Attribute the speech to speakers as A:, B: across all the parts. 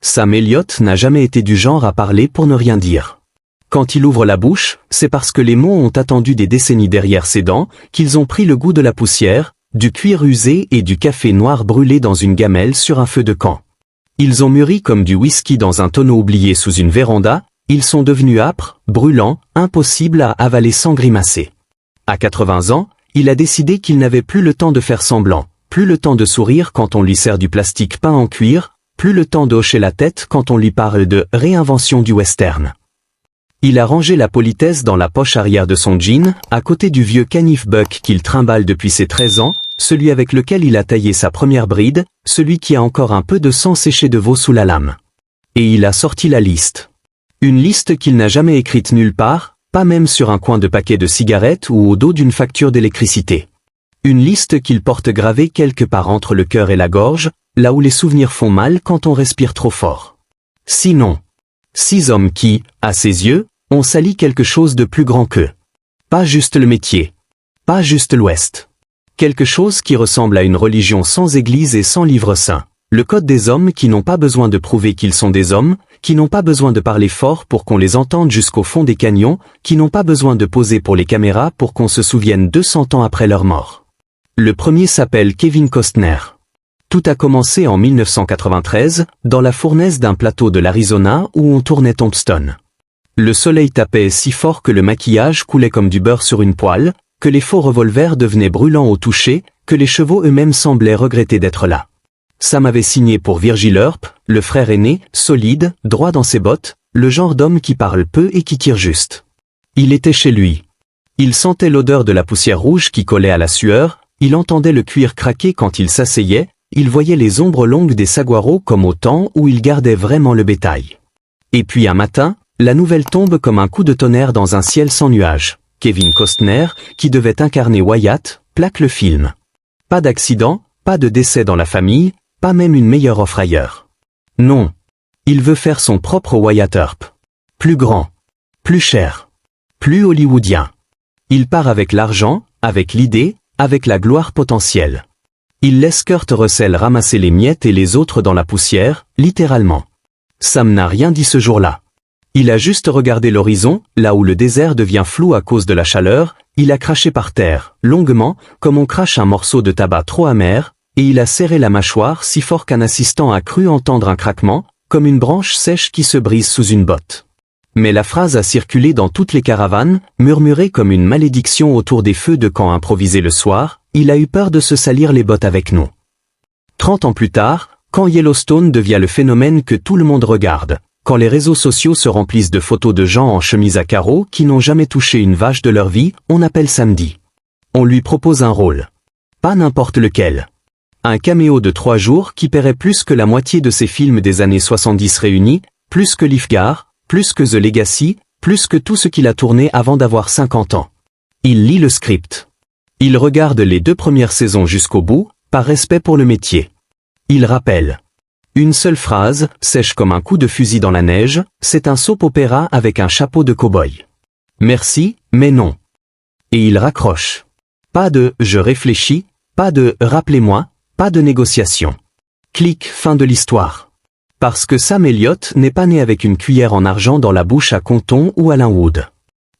A: Sam Elliott n'a jamais été du genre à parler pour ne rien dire. Quand il ouvre la bouche, c'est parce que les mots ont attendu des décennies derrière ses dents, qu'ils ont pris le goût de la poussière, du cuir usé et du café noir brûlé dans une gamelle sur un feu de camp. Ils ont mûri comme du whisky dans un tonneau oublié sous une véranda, ils sont devenus âpres, brûlants, impossibles à avaler sans grimacer. À 80 ans, il a décidé qu'il n'avait plus le temps de faire semblant, plus le temps de sourire quand on lui sert du plastique peint en cuir, plus le temps de hocher la tête quand on lui parle de réinvention du western. Il a rangé la politesse dans la poche arrière de son jean, à côté du vieux canif Buck qu'il trimballe depuis ses 13 ans, celui avec lequel il a taillé sa première bride, celui qui a encore un peu de sang séché de veau sous la lame. Et il a sorti la liste. Une liste qu'il n'a jamais écrite nulle part, pas même sur un coin de paquet de cigarettes ou au dos d'une facture d'électricité. Une liste qu'il porte gravée quelque part entre le cœur et la gorge, là où les souvenirs font mal quand on respire trop fort. Sinon, 6 hommes qui, à ses yeux, ont sali quelque chose de plus grand qu'eux. Pas juste le métier. Pas juste l'Ouest. Quelque chose qui ressemble à une religion sans église et sans livre saint. Le code des hommes qui n'ont pas besoin de prouver qu'ils sont des hommes, qui n'ont pas besoin de parler fort pour qu'on les entende jusqu'au fond des canyons, qui n'ont pas besoin de poser pour les caméras pour qu'on se souvienne 200 ans après leur mort. Le premier s'appelle Kevin Costner. Tout a commencé en 1993, dans la fournaise d'un plateau de l'Arizona où on tournait Tombstone. Le soleil tapait si fort que le maquillage coulait comme du beurre sur une poêle, que les faux revolvers devenaient brûlants au toucher, que les chevaux eux-mêmes semblaient regretter d'être là. Sam avait signé pour Virgil Earp, le frère aîné, solide, droit dans ses bottes, le genre d'homme qui parle peu et qui tire juste. Il était chez lui. Il sentait l'odeur de la poussière rouge qui collait à la sueur, il entendait le cuir craquer quand il s'asseyait, il voyait les ombres longues des saguaros comme au temps où il gardait vraiment le bétail. Et puis un matin, la nouvelle tombe comme un coup de tonnerre dans un ciel sans nuages. Kevin Costner, qui devait incarner Wyatt, plaque le film. Pas d'accident, pas de décès dans la famille, pas même une meilleure offre ailleurs. Non. Il veut faire son propre Wyatt Earp. Plus grand. Plus cher. Plus hollywoodien. Il part avec l'argent, avec l'idée, avec la gloire potentielle. Il laisse Kurt Russell ramasser les miettes et les autres dans la poussière, littéralement. Sam n'a rien dit ce jour-là. Il a juste regardé l'horizon, là où le désert devient flou à cause de la chaleur, il a craché par terre, longuement, comme on crache un morceau de tabac trop amer, et il a serré la mâchoire si fort qu'un assistant a cru entendre un craquement, comme une branche sèche qui se brise sous une botte. Mais la phrase a circulé dans toutes les caravanes, murmurée comme une malédiction autour des feux de camp improvisés le soir, il a eu peur de se salir les bottes avec nous. 30 ans plus tard, quand Yellowstone devient le phénomène que tout le monde regarde, quand les réseaux sociaux se remplissent de photos de gens en chemise à carreaux qui n'ont jamais touché une vache de leur vie, on appelle samedi. On lui propose un rôle. Pas n'importe lequel. Un caméo de 3 jours qui paierait plus que la moitié de ses films des années 70 réunis, plus que Lifeguard, plus que The Legacy, plus que tout ce qu'il a tourné avant d'avoir 50 ans. Il lit le script. Il regarde les 2 premières saisons jusqu'au bout, par respect pour le métier. Il rappelle. Une seule phrase, sèche comme un coup de fusil dans la neige, c'est un soap-opéra avec un chapeau de cow-boy. Merci, mais non. Et il raccroche. Pas de « je réfléchis », pas de « rappelez-moi », pas de négociation. Clic, fin de l'histoire. Parce que Sam Elliott n'est pas né avec une cuillère en argent dans la bouche à Compton ou à Linwood.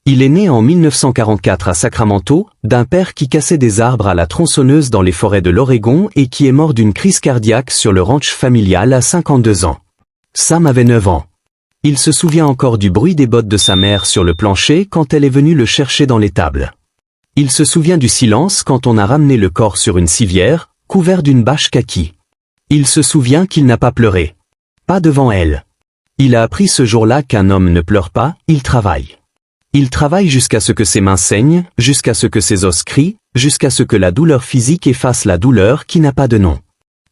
A: Il est né en 1944 à Sacramento, d'un père qui cassait des arbres à la tronçonneuse dans les forêts de l'Oregon et qui est mort d'une crise cardiaque sur le ranch familial à 52 ans. Sam avait 9 ans. Il se souvient encore du bruit des bottes de sa mère sur le plancher quand elle est venue le chercher dans l'étable. Il se souvient du silence quand on a ramené le corps sur une civière, couvert d'une bâche kaki. Il se souvient qu'il n'a pas pleuré. Pas devant elle. Il a appris ce jour-là qu'un homme ne pleure pas, il travaille. Il travaille jusqu'à ce que ses mains saignent, jusqu'à ce que ses os crient, jusqu'à ce que la douleur physique efface la douleur qui n'a pas de nom.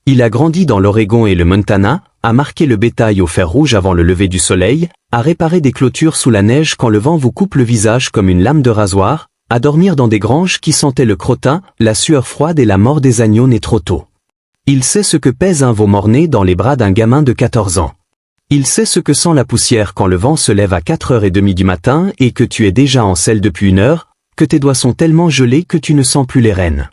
A: Il a grandi dans l'Oregon et le Montana, a marqué le bétail au fer rouge avant le lever du soleil, a réparé des clôtures sous la neige quand le vent vous coupe le visage comme une lame de rasoir, à dormir dans des granges qui sentaient le crottin, la sueur froide et la mort des agneaux nés trop tôt. Il sait ce que pèse un veau mort-né dans les bras d'un gamin de 14 ans. Il sait ce que sent la poussière quand le vent se lève à 4h30 du matin et que tu es déjà en selle depuis 1 heure, que tes doigts sont tellement gelés que tu ne sens plus les rênes.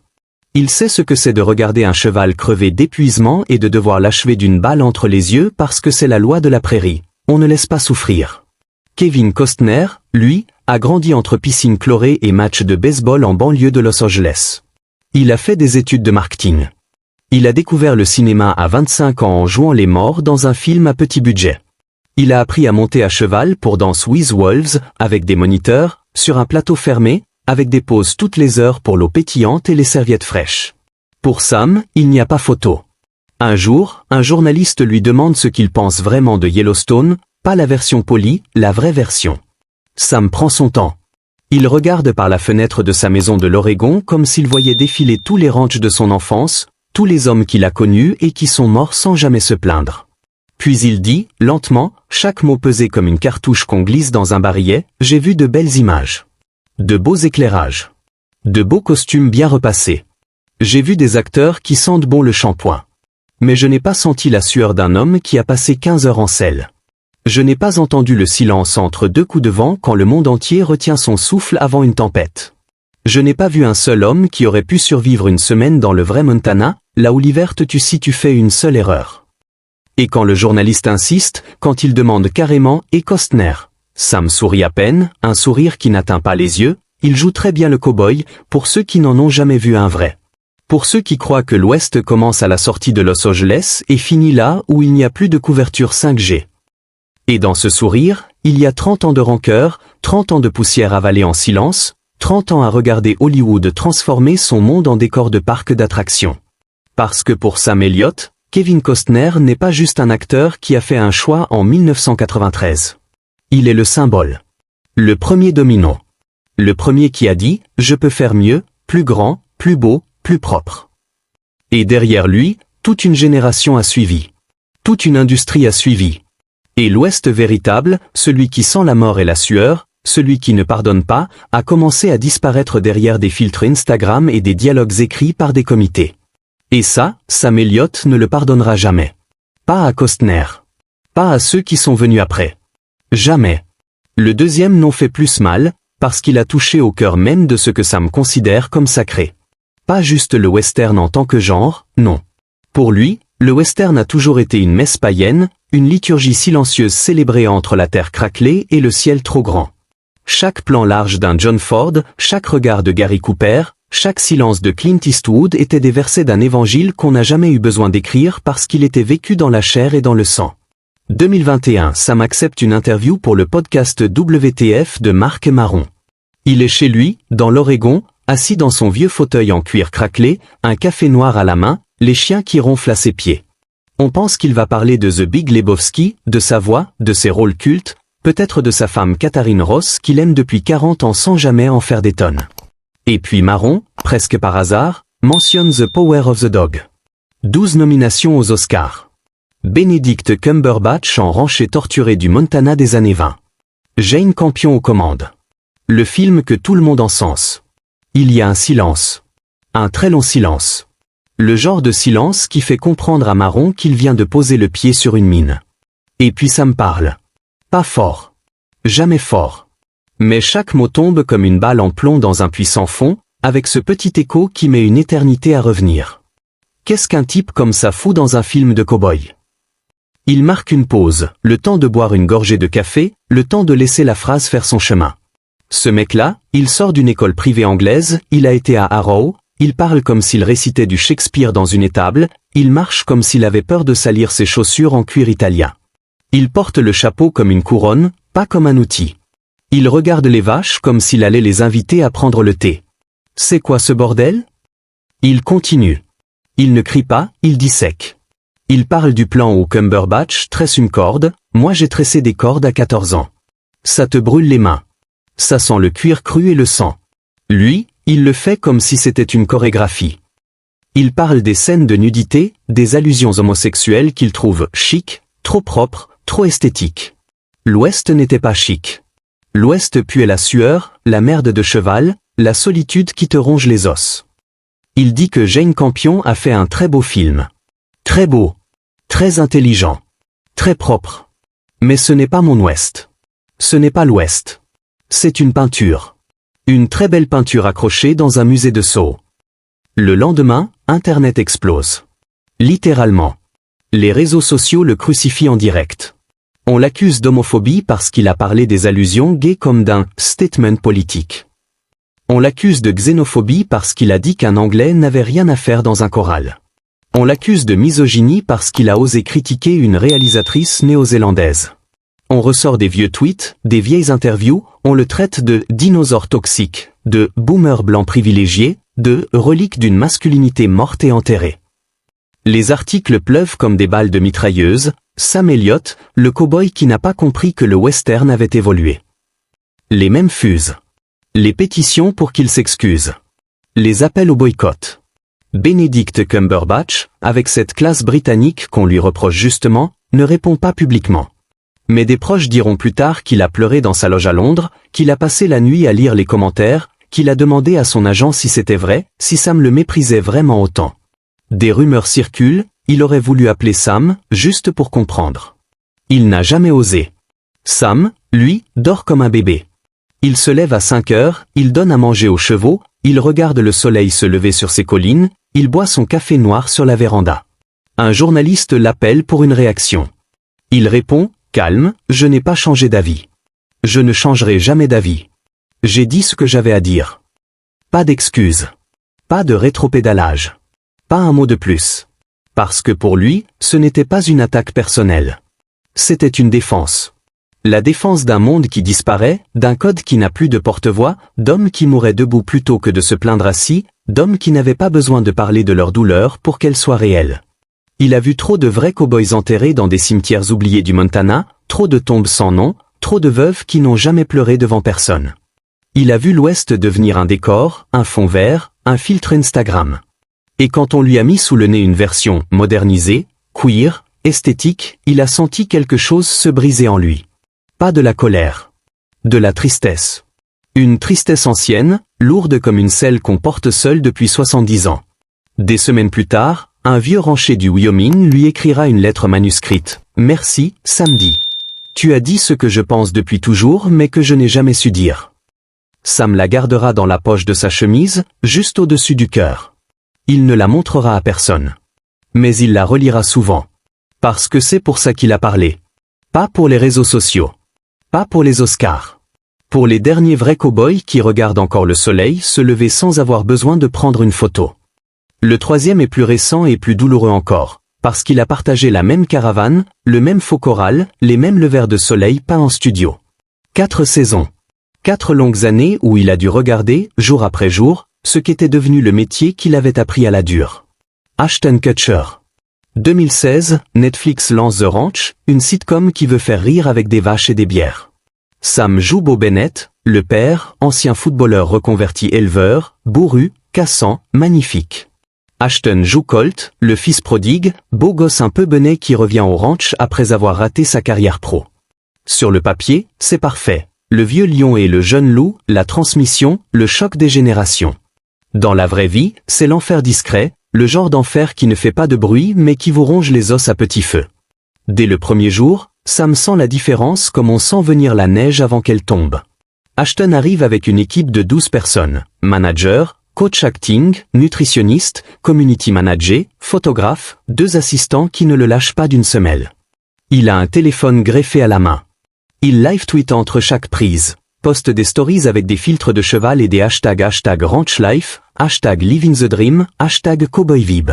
A: Il sait ce que c'est de regarder un cheval crever d'épuisement et de devoir l'achever d'une balle entre les yeux parce que c'est la loi de la prairie. On ne laisse pas souffrir. Kevin Costner, lui, a grandi entre piscines chlorées et matchs de baseball en banlieue de Los Angeles. Il a fait des études de marketing. Il a découvert le cinéma à 25 ans en jouant les morts dans un film à petit budget. Il a appris à monter à cheval pour Dance with Wolves, avec des moniteurs, sur un plateau fermé, avec des pauses toutes les heures pour l'eau pétillante et les serviettes fraîches. Pour Sam, il n'y a pas photo. Un jour, un journaliste lui demande ce qu'il pense vraiment de Yellowstone, pas la version polie, la vraie version. Sam prend son temps. Il regarde par la fenêtre de sa maison de l'Oregon comme s'il voyait défiler tous les ranchs de son enfance, tous les hommes qu'il a connus et qui sont morts sans jamais se plaindre. Puis il dit, lentement, chaque mot pesé comme une cartouche qu'on glisse dans un barillet, j'ai vu de belles images. De beaux éclairages. De beaux costumes bien repassés. J'ai vu des acteurs qui sentent bon le shampoing. Mais je n'ai pas senti la sueur d'un homme qui a passé 15 heures en selle. Je n'ai pas entendu le silence entre deux coups de vent quand le monde entier retient son souffle avant une tempête. Je n'ai pas vu un seul homme qui aurait pu survivre une semaine dans le vrai Montana, là où l'hiver te tue si tu fais une seule erreur. Et quand le journaliste insiste, quand il demande carrément « Et Costner ?» Sam sourit à peine, un sourire qui n'atteint pas les yeux, il joue très bien le cow-boy, pour ceux qui n'en ont jamais vu un vrai. Pour ceux qui croient que l'Ouest commence à la sortie de Los Angeles et finit là où il n'y a plus de couverture 5G. Et dans ce sourire, il y a 30 ans de rancœur, 30 ans de poussière avalée en silence, 30 ans à regarder Hollywood transformer son monde en décor de parc d'attractions. Parce que pour Sam Elliott, Kevin Costner n'est pas juste un acteur qui a fait un choix en 1993. Il est le symbole. Le premier domino. Le premier qui a dit « Je peux faire mieux, plus grand, plus beau, plus propre ». Et derrière lui, toute une génération a suivi. Toute une industrie a suivi. Et l'Ouest véritable, celui qui sent la mort et la sueur, celui qui ne pardonne pas, a commencé à disparaître derrière des filtres Instagram et des dialogues écrits par des comités. Et ça, Sam Elliott ne le pardonnera jamais. Pas à Costner. Pas à ceux qui sont venus après. Jamais. Le deuxième nom fait plus mal, parce qu'il a touché au cœur même de ce que Sam considère comme sacré. Pas juste le western en tant que genre, non. Pour lui, le western a toujours été une messe païenne, une liturgie silencieuse célébrée entre la terre craquelée et le ciel trop grand. Chaque plan large d'un John Ford, chaque regard de Gary Cooper, chaque silence de Clint Eastwood étaient des versets d'un évangile qu'on n'a jamais eu besoin d'écrire parce qu'il était vécu dans la chair et dans le sang. 2021, Sam accepte une interview pour le podcast WTF de Marc Maron. Il est chez lui, dans l'Oregon, assis dans son vieux fauteuil en cuir craquelé, un café noir à la main, les chiens qui ronflent à ses pieds. On pense qu'il va parler de The Big Lebowski, de sa voix, de ses rôles cultes, peut-être de sa femme Katharine Ross qu'il aime depuis 40 ans sans jamais en faire des tonnes. Et puis Maron, presque par hasard, mentionne The Power of the Dog. 12 nominations aux Oscars. Benedict Cumberbatch en rancher torturé du Montana des années 20. Jane Campion aux commandes. Le film que tout le monde encense. Il y a un silence. Un très long silence. Le genre de silence qui fait comprendre à Maron qu'il vient de poser le pied sur une mine. Et puis ça me parle. Pas fort. Jamais fort. Mais chaque mot tombe comme une balle en plomb dans un puits sans fond, avec ce petit écho qui met une éternité à revenir. Qu'est-ce qu'un type comme ça fout dans un film de cow-boy ? Il marque une pause, le temps de boire une gorgée de café, le temps de laisser la phrase faire son chemin. Ce mec-là, il sort d'une école privée anglaise, il a été à Harrow, il parle comme s'il récitait du Shakespeare dans une étable, il marche comme s'il avait peur de salir ses chaussures en cuir italien. Il porte le chapeau comme une couronne, pas comme un outil. Il regarde les vaches comme s'il allait les inviter à prendre le thé. C'est quoi ce bordel ? Il continue. Il ne crie pas, il dissèque. Il parle du plan où Cumberbatch tresse une corde, moi j'ai tressé des cordes à 14 ans. Ça te brûle les mains. Ça sent le cuir cru et le sang. Lui, il le fait comme si c'était une chorégraphie. Il parle des scènes de nudité, des allusions homosexuelles qu'il trouve chic, trop propres, trop esthétiques. L'Ouest n'était pas chic. L'Ouest puait la sueur, la merde de cheval, la solitude qui te ronge les os. Il dit que Jane Campion a fait un très beau film. Très beau. Très intelligent. Très propre. Mais ce n'est pas mon Ouest. Ce n'est pas l'Ouest. C'est une peinture. Une très belle peinture accrochée dans un musée de Soho. Le lendemain, Internet explose. Littéralement. Les réseaux sociaux le crucifient en direct. On l'accuse d'homophobie parce qu'il a parlé des allusions gays comme d'un « statement politique ». On l'accuse de xénophobie parce qu'il a dit qu'un Anglais n'avait rien à faire dans un choral. On l'accuse de misogynie parce qu'il a osé critiquer une réalisatrice néo-zélandaise. On ressort des vieux tweets, des vieilles interviews, on le traite de « dinosaure toxique », de « boomer blanc privilégié », de « relique d'une masculinité morte et enterrée ». Les articles pleuvent comme des balles de mitrailleuse. Sam Elliott, le cow-boy qui n'a pas compris que le western avait évolué. Les mêmes fusent. Les pétitions pour qu'il s'excuse. Les appels au boycott. Benedict Cumberbatch, avec cette classe britannique qu'on lui reproche justement, ne répond pas publiquement. Mais des proches diront plus tard qu'il a pleuré dans sa loge à Londres, qu'il a passé la nuit à lire les commentaires, qu'il a demandé à son agent si c'était vrai, si Sam le méprisait vraiment autant. Des rumeurs circulent, il aurait voulu appeler Sam, juste pour comprendre. Il n'a jamais osé. Sam, lui, dort comme un bébé. Il se lève à 5 heures, il donne à manger aux chevaux, il regarde le soleil se lever sur ses collines, il boit son café noir sur la véranda. Un journaliste l'appelle pour une réaction. Il répond, calme, je n'ai pas changé d'avis. Je ne changerai jamais d'avis. J'ai dit ce que j'avais à dire. Pas d'excuses. Pas de rétropédalage. Pas un mot de plus. Parce que pour lui, ce n'était pas une attaque personnelle. C'était une défense. La défense d'un monde qui disparaît, d'un code qui n'a plus de porte-voix, d'hommes qui mouraient debout plutôt que de se plaindre assis, d'hommes qui n'avaient pas besoin de parler de leur douleur pour qu'elle soit réelle. Il a vu trop de vrais cow-boys enterrés dans des cimetières oubliés du Montana, trop de tombes sans nom, trop de veuves qui n'ont jamais pleuré devant personne. Il a vu l'Ouest devenir un décor, un fond vert, un filtre Instagram. Et quand on lui a mis sous le nez une version modernisée, queer, esthétique, il a senti quelque chose se briser en lui. Pas de la colère. De la tristesse. Une tristesse ancienne, lourde comme une selle qu'on porte seul depuis 70 ans. Des semaines plus tard, un vieux rancher du Wyoming lui écrira une lettre manuscrite. « Merci, samedi. Tu as dit ce que je pense depuis toujours mais que je n'ai jamais su dire. » Sam la gardera dans la poche de sa chemise, juste au-dessus du cœur. Il ne la montrera à personne. Mais il la relira souvent. Parce que c'est pour ça qu'il a parlé. Pas pour les réseaux sociaux. Pas pour les Oscars. Pour les derniers vrais cow-boys qui regardent encore le soleil se lever sans avoir besoin de prendre une photo. Le troisième est plus récent et plus douloureux encore, parce qu'il a partagé la même caravane, le même faux choral, les mêmes levers de soleil peints en studio. 4 saisons. 4 longues années où il a dû regarder, jour après jour, ce qu'était devenu le métier qu'il avait appris à la dure. Ashton Kutcher. 2016, Netflix lance The Ranch, une sitcom qui veut faire rire avec des vaches et des bières. Sam joue Bo Bennett, le père, ancien footballeur reconverti éleveur, bourru, cassant, magnifique. Ashton joue Colt, le fils prodigue, beau gosse un peu benet qui revient au ranch après avoir raté sa carrière pro. Sur le papier, c'est parfait. Le vieux lion et le jeune loup, la transmission, le choc des générations. Dans la vraie vie, c'est l'enfer discret, le genre d'enfer qui ne fait pas de bruit mais qui vous ronge les os à petit feu. Dès le premier jour, Sam sent la différence comme on sent venir la neige avant qu'elle tombe. Ashton arrive avec une équipe de 12 personnes, manager, coach acting, nutritionniste, community manager, photographe, 2 assistants qui ne le lâchent pas d'une semelle. Il a un téléphone greffé à la main. Il live-tweet entre chaque prise. Poste des stories avec des filtres de cheval et des hashtags #ranchlife, #livingthedream, #cowboyvib.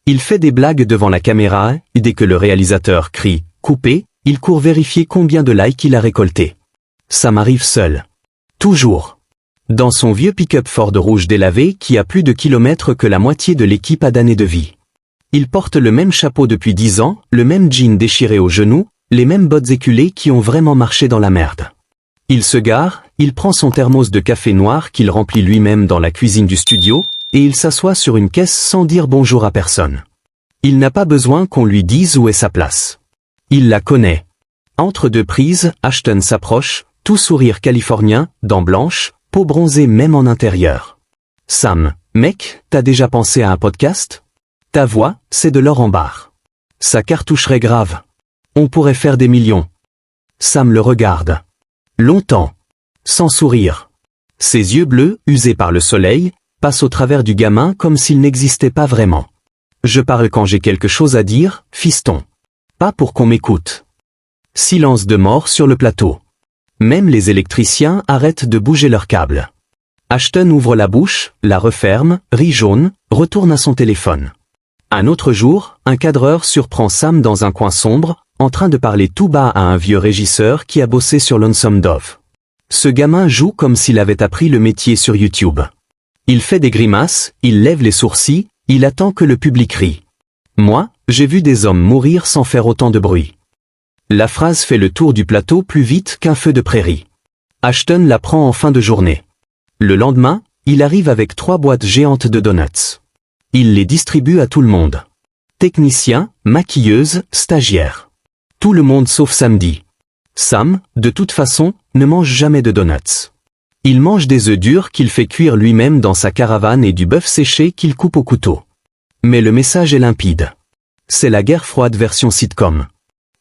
A: Il fait des blagues devant la caméra et dès que le réalisateur crie « Coupé », il court vérifier combien de likes il a récolté. Ça m'arrive seul. Toujours. Dans son vieux pick-up Ford rouge délavé qui a plus de kilomètres que la moitié de l'équipe a d'années de vie. Il porte le même chapeau depuis 10 ans, le même jean déchiré aux genoux, les mêmes bottes éculées qui ont vraiment marché dans la merde. Il se gare, il prend son thermos de café noir qu'il remplit lui-même dans la cuisine du studio, et il s'assoit sur une caisse sans dire bonjour à personne. Il n'a pas besoin qu'on lui dise où est sa place. Il la connaît. Entre 2 prises, Ashton s'approche, tout sourire californien, dents blanches, peau bronzée même en intérieur. Sam, mec, t'as déjà pensé à un podcast? Ta voix, c'est de l'or en barre. Ça cartoucherait grave. On pourrait faire des millions. Sam le regarde. Longtemps. Sans sourire. Ses yeux bleus, usés par le soleil, passe au travers du gamin comme s'il n'existait pas vraiment. Je parle quand j'ai quelque chose à dire, fiston. Pas pour qu'on m'écoute. Silence de mort sur le plateau. Même les électriciens arrêtent de bouger leurs câbles. Ashton ouvre la bouche, la referme, rit jaune, retourne à son téléphone. Un autre jour, un cadreur surprend Sam dans un coin sombre, en train de parler tout bas à un vieux régisseur qui a bossé sur Lonesome Dove. Ce gamin joue comme s'il avait appris le métier sur YouTube. Il fait des grimaces, il lève les sourcils, il attend que le public rie. Moi, j'ai vu des hommes mourir sans faire autant de bruit. La phrase fait le tour du plateau plus vite qu'un feu de prairie. Ashton la prend en fin de journée. Le lendemain, il arrive avec 3 boîtes géantes de donuts. Il les distribue à tout le monde. Techniciens, maquilleuses, stagiaires. Tout le monde sauf Samedi. Sam, de toute façon, ne mange jamais de donuts. Il mange des œufs durs qu'il fait cuire lui-même dans sa caravane et du bœuf séché qu'il coupe au couteau. Mais le message est limpide. C'est la guerre froide version sitcom.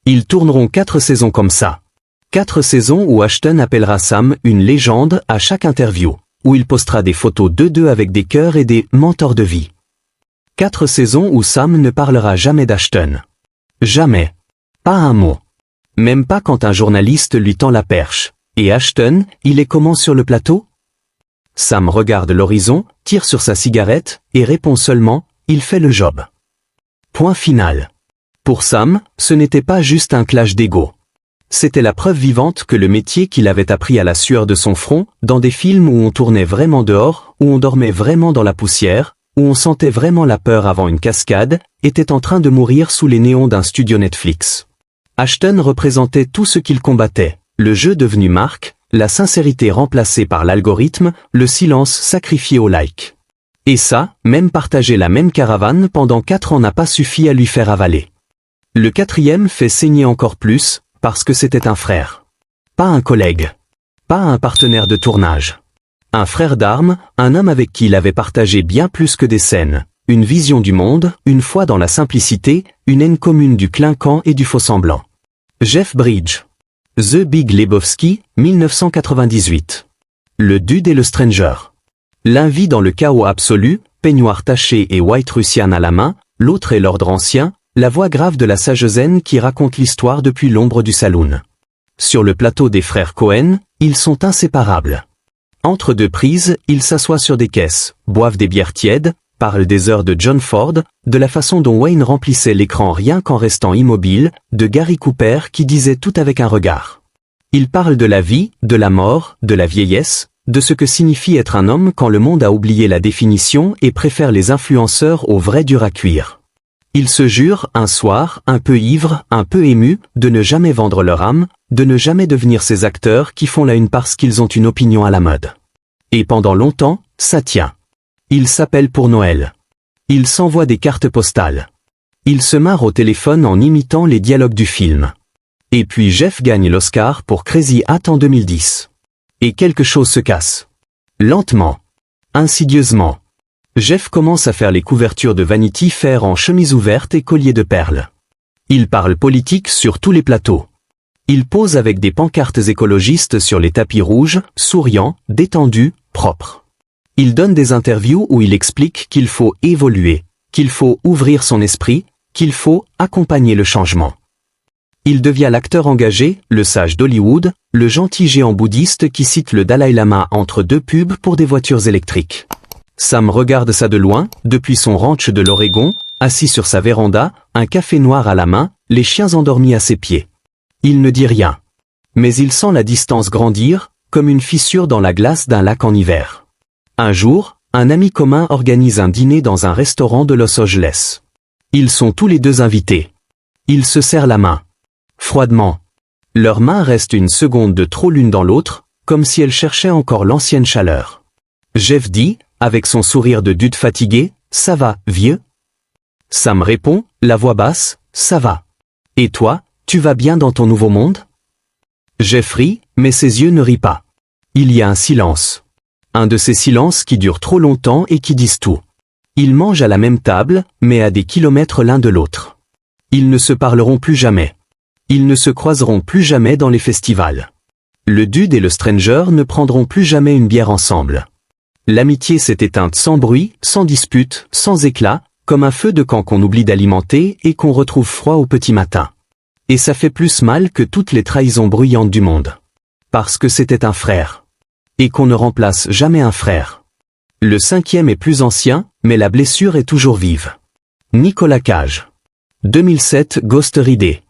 A: Ils tourneront 4 saisons comme ça. 4 saisons où Ashton appellera Sam une légende à chaque interview, où il postera des photos d'eux avec des cœurs et des mentors de vie. 4 saisons où Sam ne parlera jamais d'Ashton. Jamais. Pas un mot. Même pas quand un journaliste lui tend la perche. Et Ashton, il est comment sur le plateau? Sam regarde l'horizon, tire sur sa cigarette, et répond seulement, il fait le job. Point final. Pour Sam, ce n'était pas juste un clash d'ego. C'était la preuve vivante que le métier qu'il avait appris à la sueur de son front, dans des films où on tournait vraiment dehors, où on dormait vraiment dans la poussière, où on sentait vraiment la peur avant une cascade, était en train de mourir sous les néons d'un studio Netflix. Ashton représentait tout ce qu'il combattait, le jeu devenu marque, la sincérité remplacée par l'algorithme, le silence sacrifié au like. Et ça, même partager la même caravane pendant 4 ans n'a pas suffi à lui faire avaler. Le 4e fait saigner encore plus, parce que c'était un frère. Pas un collègue. Pas un partenaire de tournage. Un frère d'armes, un homme avec qui il avait partagé bien plus que des scènes, une vision du monde, une foi dans la simplicité, une haine commune du clinquant et du faux-semblant. Jeff Bridges. The Big Lebowski, 1998. Le Dude et le Stranger. L'un vit dans le chaos absolu, peignoir taché et white russian à la main, l'autre est l'ordre ancien, la voix grave de la sage zen qui raconte l'histoire depuis l'ombre du saloon. Sur le plateau des frères Cohen, ils sont inséparables. Entre 2 prises, ils s'assoient sur des caisses, boivent des bières tièdes, parlent des heures de John Ford, de la façon dont Wayne remplissait l'écran rien qu'en restant immobile, de Gary Cooper qui disait tout avec un regard. Ils parlent de la vie, de la mort, de la vieillesse, de ce que signifie être un homme quand le monde a oublié la définition et préfère les influenceurs au vrai dur à cuire. Ils se jurent, un soir, un peu ivres, un peu émus, de ne jamais vendre leur âme, de ne jamais devenir ces acteurs qui font la une parce qu'ils ont une opinion à la mode. Et pendant longtemps, ça tient. Ils s'appellent pour Noël. Ils s'envoient des cartes postales. Ils se marrent au téléphone en imitant les dialogues du film. Et puis Jeff gagne l'Oscar pour Crazy Hat en 2010. Et quelque chose se casse. Lentement. Insidieusement. Jeff commence à faire les couvertures de Vanity Fair en chemise ouverte et collier de perles. Il parle politique sur tous les plateaux. Il pose avec des pancartes écologistes sur les tapis rouges, souriant, détendu, propre. Il donne des interviews où il explique qu'il faut évoluer, qu'il faut ouvrir son esprit, qu'il faut accompagner le changement. Il devient l'acteur engagé, le sage d'Hollywood, le gentil géant bouddhiste qui cite le Dalai Lama entre 2 pubs pour des voitures électriques. Sam regarde ça de loin, depuis son ranch de l'Oregon, assis sur sa véranda, un café noir à la main, les chiens endormis à ses pieds. Il ne dit rien. Mais il sent la distance grandir, comme une fissure dans la glace d'un lac en hiver. Un jour, un ami commun organise un dîner dans un restaurant de Los Angeles. Ils sont tous les 2 invités. Ils se serrent la main. Froidement. Leurs mains restent une seconde de trop l'une dans l'autre, comme si elles cherchaient encore l'ancienne chaleur. Jeff dit, avec son sourire de dude fatigué, « Ça va, vieux ?» Sam répond, la voix basse, « Ça va. Et toi, tu vas bien dans ton nouveau monde ?» Jeff rit, mais ses yeux ne rient pas. Il y a un silence. Un de ces silences qui durent trop longtemps et qui disent tout. Ils mangent à la même table, mais à des kilomètres l'un de l'autre. Ils ne se parleront plus jamais. Ils ne se croiseront plus jamais dans les festivals. Le dude et le stranger ne prendront plus jamais une bière ensemble. L'amitié s'est éteinte sans bruit, sans dispute, sans éclat, comme un feu de camp qu'on oublie d'alimenter et qu'on retrouve froid au petit matin. Et ça fait plus mal que toutes les trahisons bruyantes du monde. Parce que c'était un frère. Et qu'on ne remplace jamais un frère. Le 5e est plus ancien, mais la blessure est toujours vive. Nicolas Cage. 2007 Ghost Ridé.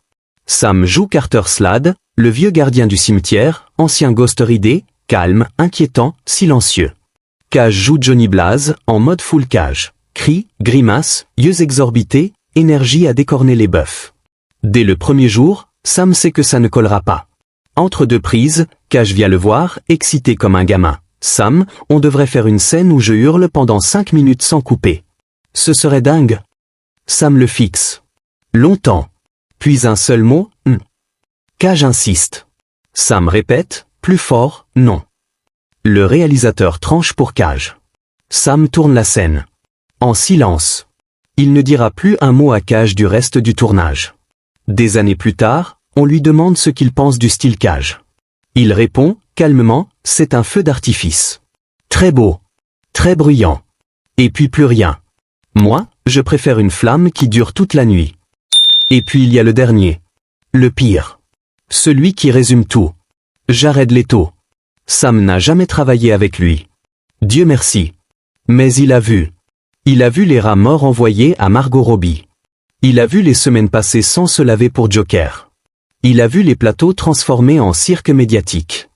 A: Sam joue Carter Slade, le vieux gardien du cimetière, ancien Ghost Ridé, calme, inquiétant, silencieux. Cage joue Johnny Blaze, en mode full Cage. Cris, grimaces, yeux exorbités, énergie à décorner les bœufs. Dès le premier jour, Sam sait que ça ne collera pas. Entre deux prises, Cage vient le voir, excité comme un gamin. Sam, on devrait faire une scène où je hurle pendant 5 minutes sans couper. Ce serait dingue. Sam le fixe. Longtemps. Puis un seul mot, Cage insiste. Sam répète, plus fort, non. Le réalisateur tranche pour Cage. Sam tourne la scène. En silence. Il ne dira plus un mot à Cage du reste du tournage. Des années plus tard, on lui demande ce qu'il pense du style Cage. Il répond, calmement, c'est un feu d'artifice. Très beau. Très bruyant. Et puis plus rien. Moi, je préfère une flamme qui dure toute la nuit. Et puis il y a le dernier. Le pire. Celui qui résume tout. Jared Leto. Sam n'a jamais travaillé avec lui. Dieu merci. Mais il a vu. Il a vu les rats morts envoyés à Margot Robbie. Il a vu les semaines passées sans se laver pour Joker. Il a vu les plateaux transformés en cirque médiatique.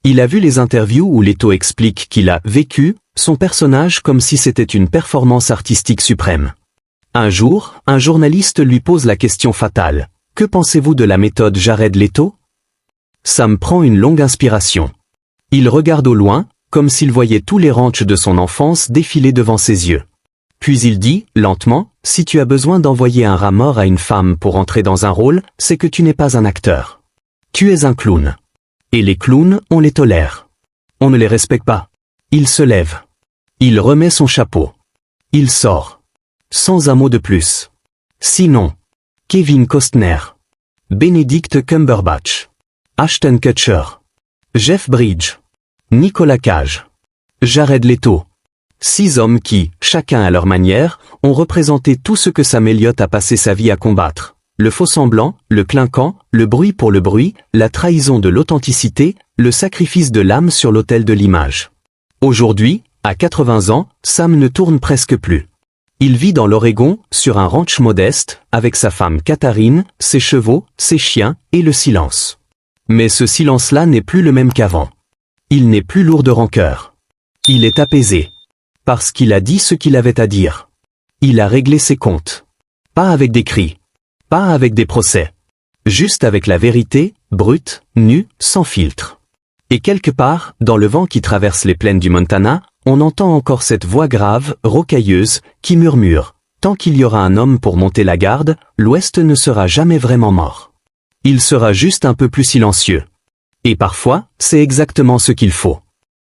A: Il a vu les interviews où Leto explique qu'il a vécu son personnage comme si c'était une performance artistique suprême. Un jour, un journaliste lui pose la question fatale. Que pensez-vous de la méthode Jared Leto? Sam prend une longue inspiration. Il regarde au loin, comme s'il voyait tous les ranchs de son enfance défiler devant ses yeux. Puis il dit, lentement, si tu as besoin d'envoyer un rat mort à une femme pour entrer dans un rôle, c'est que tu n'es pas un acteur. Tu es un clown. Et les clowns, on les tolère. On ne les respecte pas. Il se lève. Il remet son chapeau. Il sort. Sans un mot de plus. Sinon, Kevin Costner. Benedict Cumberbatch. Ashton Kutcher. Jeff Bridges. Nicolas Cage. Jared Leto. 6 hommes qui, chacun à leur manière, ont représenté tout ce que Sam Elliott a passé sa vie à combattre. Le faux-semblant, le clinquant, le bruit pour le bruit, la trahison de l'authenticité, le sacrifice de l'âme sur l'autel de l'image. Aujourd'hui, à 80 ans, Sam ne tourne presque plus. Il vit dans l'Oregon, sur un ranch modeste, avec sa femme Katharine, ses chevaux, ses chiens, et le silence. Mais ce silence-là n'est plus le même qu'avant. Il n'est plus lourd de rancœur. Il est apaisé. Parce qu'il a dit ce qu'il avait à dire. Il a réglé ses comptes. Pas avec des cris. Pas avec des procès. Juste avec la vérité, brute, nue, sans filtre. Et quelque part, dans le vent qui traverse les plaines du Montana, on entend encore cette voix grave, rocailleuse, qui murmure. Tant qu'il y aura un homme pour monter la garde, l'Ouest ne sera jamais vraiment mort. Il sera juste un peu plus silencieux. Et parfois, c'est exactement ce qu'il faut.